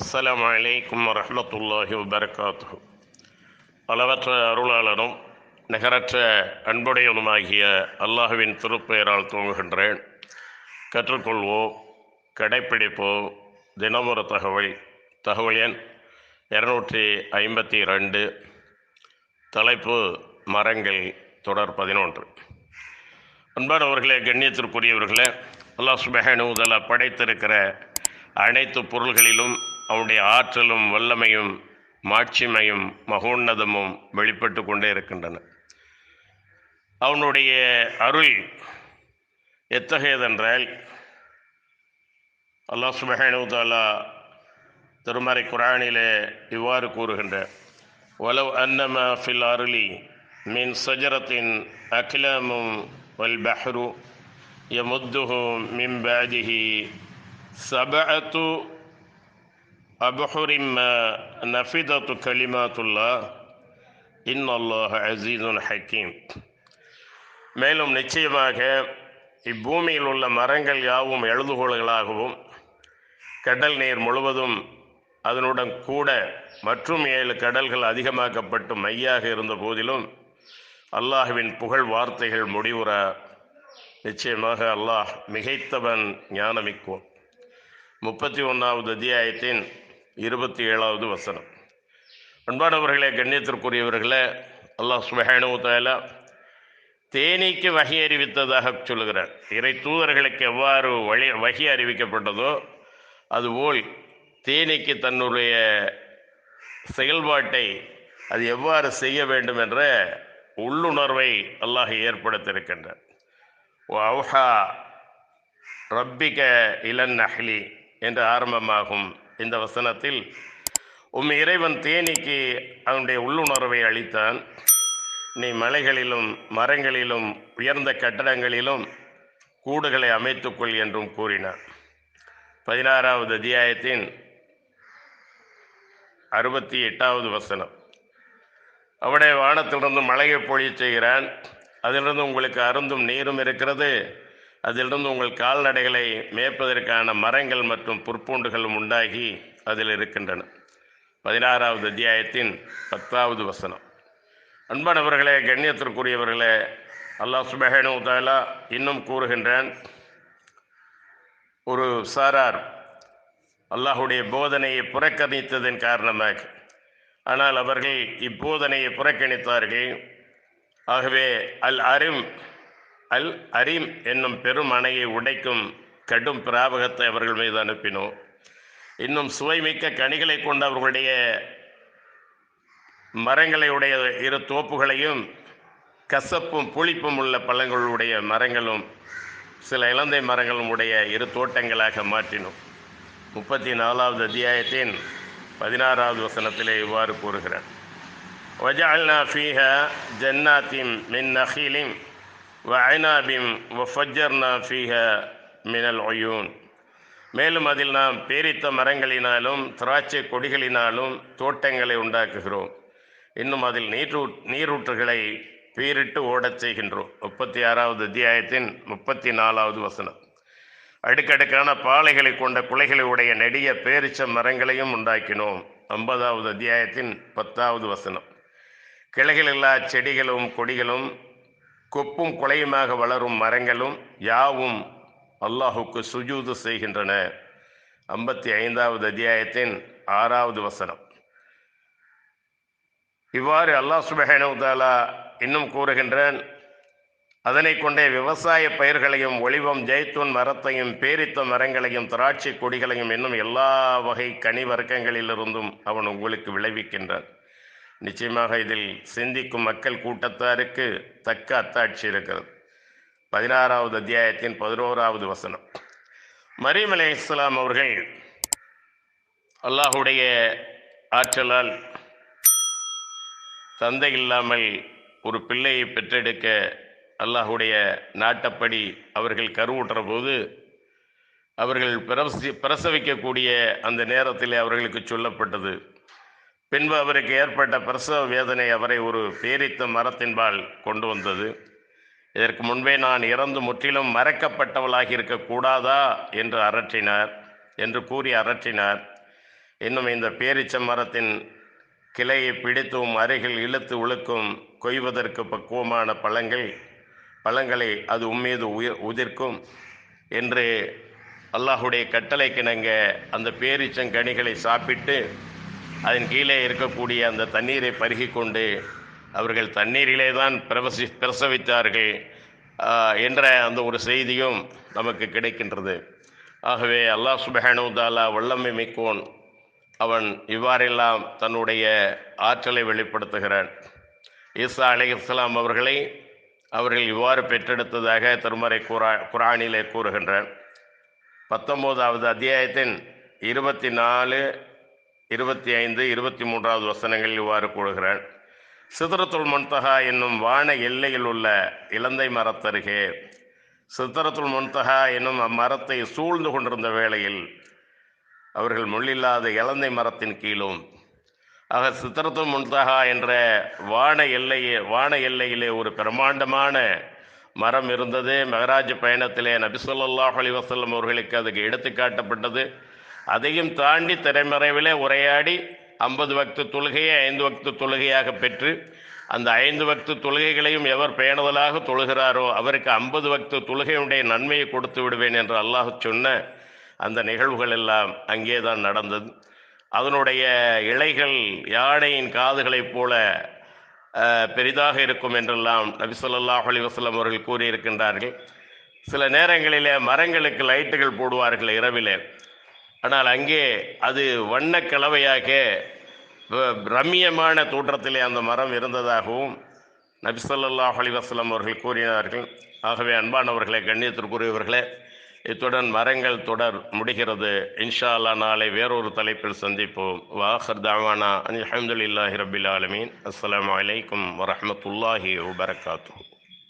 அஸ்ஸலாமு அலைக்கும் வரஹ்மத்துல்லாஹி வபரகாத்துஹு. அளவற்ற அருளாளனும் நிகரற்ற அன்புடையவனுமாகிய அல்லாஹுவின் திருப்பெயரால் துவங்குகின்றேன். கற்றுக்கொள்வோம், கடைப்பிடிப்போம். தினமொரு தகவல் எண் 252. தலைப்பு மரங்கள், தொடர் 11. அன்பானவர்களே, கண்ணியத்திற்குரியவர்களே, அல்லாஹ் சுப்ஹானஹு வ தஆலா படைத்திருக்கிற அனைத்து பொருள்களிலும் அவனுடைய ஆற்றலும் வல்லமையும் மாட்சிமையும் மகோன்னதமும் வெளிப்பட்டு கொண்டே இருக்கின்றன. அவனுடைய அருள் எத்தகையதென்றால், அல்லாஹ் சுப்ஹானஹு வ தஆலா திருமறை குர்ஆனிலே இவ்வாறு கூறுகின்றார்: வலவ் அன்னமா ஃபில் அர்லி மின் ஷஜரத்தின் அக்லாமும் வல் பஹ்ரு யமுத்துஹு மின் பஅதிஹி சபஅத்து அபஹுரின் மா நஃபிதத்து கலிமாத்துல்லாஹ் இன்னல்லாஹ அஸீஸுன் ஹக்கீம். மேலும் நிச்சயமாக இப்பூமியில் உள்ள மரங்கள் யாவும் எழுதுகோள்களாகவும் கடல் நீர் முழுவதும் அதனுடன் கூட மற்றும் 7 கடல்கள் அதிகமாக்கப்பட்டு மையாக இருந்த போதிலும் அல்லாஹுவின் புகழ் வார்த்தைகள் முடிவுற. நிச்சயமாக அல்லாஹ் மிகைத்தவன், ஞானமிக்கோன். 31வது அத்தியாயத்தின் 27வது வசனம். அன்பானவர்களே, கண்ணியத்திற்குரியவர்களே, அல்லாஹ் சுப்ஹானஹு வ தஆலா தேனீக்கு வஹி அறிவித்ததாக சொல்லுகிறார். இறை தூதர்களுக்கு எவ்வாறு வஹி அறிவிக்கப்பட்டதோ அதுபோல் தேனீக்கு தன்னுடைய செயல்பாட்டை அது எவ்வாறு செய்ய வேண்டும் என்ற உள்ளுணர்வை அல்லாஹ் ஏற்படுத்தியிருக்கின்றார். வஅவ்ஹா ரப்பிக இலன் நஹ்லி என்று ஆரம்பமாகும் இந்த வசனத்தில், இறைவன் தேனீக்கு அவனுடைய உள்ளுணர்வை அளித்தான். நீ மலைகளிலும் மரங்களிலும் உயர்ந்த கட்டடங்களிலும் கூடுகளை அமைத்துக்கொள் என்றும் கூறினார். 16வது அத்தியாயத்தின் 68வது வசனம். அவனுடைய வானத்திலிருந்து மழையை பொழியச் செய்கிறான். அதிலிருந்து உங்களுக்கு அருந்தும் நீரும் இருக்கிறது. அதிலிருந்து உங்கள் கால்நடைகளை மேய்ப்பதற்கான மரங்கள் மற்றும் புற்பூண்டுகளும் உண்டாகி அதில் இருக்கின்றன. 16வது அத்தியாயத்தின் 10வது வசனம். அன்பானவர்களே, கண்ணியத்திற்குரியவர்களே, அல்லாஹ் சுப்ஹானஹு வ தஆலா இன்னும் கூறுகின்றான், ஒரு சாரார் அல்லாஹுடைய போதனையை புறக்கணித்ததன் காரணமாக, ஆனால் அவர்கள் இப்போதனையை புறக்கணித்தார்கள். ஆகவே அல் அரீம் என்னும் பெரும் அணையை உடைக்கும் கடும் பிராபகத்தை அவர்கள் மீது அனுப்பினோம். இன்னும் சுவைமிக்க கனிகளை கொண்ட அவர்களுடைய மரங்களுடைய 2 தோப்புகளையும் கசப்பும் புளிப்பும் உள்ள பழங்களுடைய மரங்களும் சில இலந்தை மரங்களும் உடைய 2 தோட்டங்களாக மாற்றினோம். 34வது அத்தியாயத்தின் 16வது வசனத்திலே இவ்வாறு கூறுகிறார்: வஜஅல்னா ஃபீஹா ஜன்னாத்தின் மின் நஹீலின் வஅனாபின் வஃபஜ்ஜர்னா ஃபீஹா மினல் உயூன். மேலும் அதில் நாம் பேரித்த மரங்களினாலும் திராட்சை கொடிகளினாலும் தோட்டங்களை உண்டாக்குகிறோம். இன்னும் அதில் நீரூற்றுகளை பீரிட்டு ஓடச் செய்கின்றோம். 36வது அத்தியாயத்தின் 34வது வசனம். அடுக்கடுக்கான பாலைகளை கொண்ட குலைகளை உடைய நெடிய பேரிச்ச மரங்களையும் உண்டாக்கினோம். 50வது அத்தியாயத்தின் 10வது வசனம். கிளைகளில்லா செடிகளும் கொடிகளும் கொப்பும் குலையுமாக வளரும் மரங்களும் யாவும் அல்லாஹுக்கு சுஜூது செய்கின்றன. 55வது அத்தியாயத்தின் 6வது வசனம். இவ்வாறு அல்லாஹ் சுப்ஹானஹு வ தஆலா இன்னும் கூறுகின்றான், அதனை கொண்டே விவசாய பயிர்களையும் ஒலிவம் ஜெய்தூன் மரத்தையும் பேரித்த மரங்களையும் திராட்சை கொடிகளையும் இன்னும் எல்லா வகை கனி வர்க்கங்களிலிருந்தும் அவன் உங்களுக்கு விளைவிக்கின்றான். நிச்சயமாக இதில் சிந்திக்கும் மக்கள் கூட்டத்தாருக்கு தக்க அத்தாட்சி இருக்கிறது. 16வது அத்தியாயத்தின் 11வது வசனம். மரியம் அலைஹிஸ்ஸலாம் அவர்கள் அல்லாஹுடைய ஆற்றலால் தந்தை இல்லாமல் ஒரு பிள்ளையை பெற்றெடுக்க அல்லாஹுடைய நாட்டப்படி அவர்கள் கருவுற்ற போது அவர்கள் பிரசவிக்கக்கூடிய அந்த நேரத்தில் அவர்களுக்கு சொல்லப்பட்டது. பின்பு அவருக்கு ஏற்பட்ட பிரசவ வேதனை அவரை ஒரு பேரித்த மரத்தின்பால் கொண்டு வந்தது. இதற்கு முன்பே நான் இறந்து முற்றிலும் மறைக்கப்பட்டவளாகி இருக்கக்கூடாதா என்று கூறி அரற்றினார். இன்னும் இந்த பேரீச்ச மரத்தின் கிளையை பிடித்தும் அருகில் இழுத்து உழுக்கும் கொய்வதற்கு பக்குவமான பழங்களை அது உம்மீது உதிர்க்கும் என்று அல்லாஹுடைய கட்டளைக்கிணங்க அந்த பேரீச்சங்கனிகளை சாப்பிட்டு அதன் கீழே இருக்கக்கூடிய அந்த தண்ணீரை பருகி கொண்டு அவர்கள் தண்ணீரிலே தான் பிரசவித்தார்கள் என்ற அந்த ஒரு செய்தியும் நமக்கு கிடைக்கின்றது. ஆகவே அல்லாஹ் சுப்ஹானஹு வ தஆலா வல்லமை மிக்கோன். அவன் இவ்வாறெல்லாம் தன்னுடைய ஆற்றலை வெளிப்படுத்துகிறான். ஈசா அலைஹிஸ்ஸலாம் அவர்கள் இவ்வாறு பெற்றெடுத்ததாக திருமறை குர்ஆனிலே கூறுகின்றான். 19வது அத்தியாயத்தின் 24, 25, 23வது வசனங்களில் இவ்வாறு கூறுகிறான். சிதறத்துல் முன்தஹா என்னும் வான எல்லையில் உள்ள இலந்தை மரத்தருகே, சிதறத்துல் முன்தஹா என்னும் அம்மரத்தை சூழ்ந்து கொண்டிருந்த வேளையில் அவர்கள் முள்ளில்லாத இலந்தை மரத்தின் கீழும், ஆக சிதறத்துல் முன்தஹா என்ற வான எல்லையிலே ஒரு பிரமாண்டமான மரம் இருந்தது. மெஹராஜ் பயணத்திலே நபி ஸல்லல்லாஹு அலைஹி வஸல்லம் அவர்களுக்கு அதுக்கு எடுத்துக்காட்டப்பட்டது. அதையும் தாண்டி திரைமறைவிலே உரையாடி 50 வக்து தொழுகையை 5 வக்து தொழுகையாக பெற்று அந்த 5 வக்து தொழுகைகளையும் எவர் பேணுதலாக தொழுகிறாரோ அவருக்கு 50 வக்து தொழுகையுடைய நன்மையை கொடுத்து விடுவேன் என்று அல்லாஹ் சொன்ன அந்த நிகழ்வுகள் எல்லாம் அங்கே தான் நடந்தது. அதனுடைய இலைகள் யானையின் காதுகளைப் போல பெரிதாக இருக்கும் என்றெல்லாம் நபி ஸல்லல்லாஹு அலைஹி வஸல்லம் அவர்கள் கூறியிருக்கின்றார்கள். சில நேரங்களிலே மரங்களுக்கு லைட்டுகள் போடுவார்கள் இரவிலே. ஆனால் அங்கே அது வண்ண கலவையாக ரம்மியமான தோற்றத்திலே அந்த மரம் இருந்ததாகவும் நபி ஸல்லல்லாஹு அலைஹி வஸல்லம் அவர்கள் கூறினார்கள். ஆகவே அன்பானவர்களே, கண்ணியத்திற்குரியவர்களே, இத்துடன் மரங்கள் தொடர் முடிகிறது. இன்ஷா அல்லாஹ் நாளை வேறொரு தலைப்பில் சந்திப்போம். வாஹிர் தஅவானா அல்ஹம்துலில்லாஹி ரப்பில் ஆலமீன். அஸ்ஸலாமு அலைக்கும் வரஹ்மத்துல்லாஹி வபரகாத்துஹு.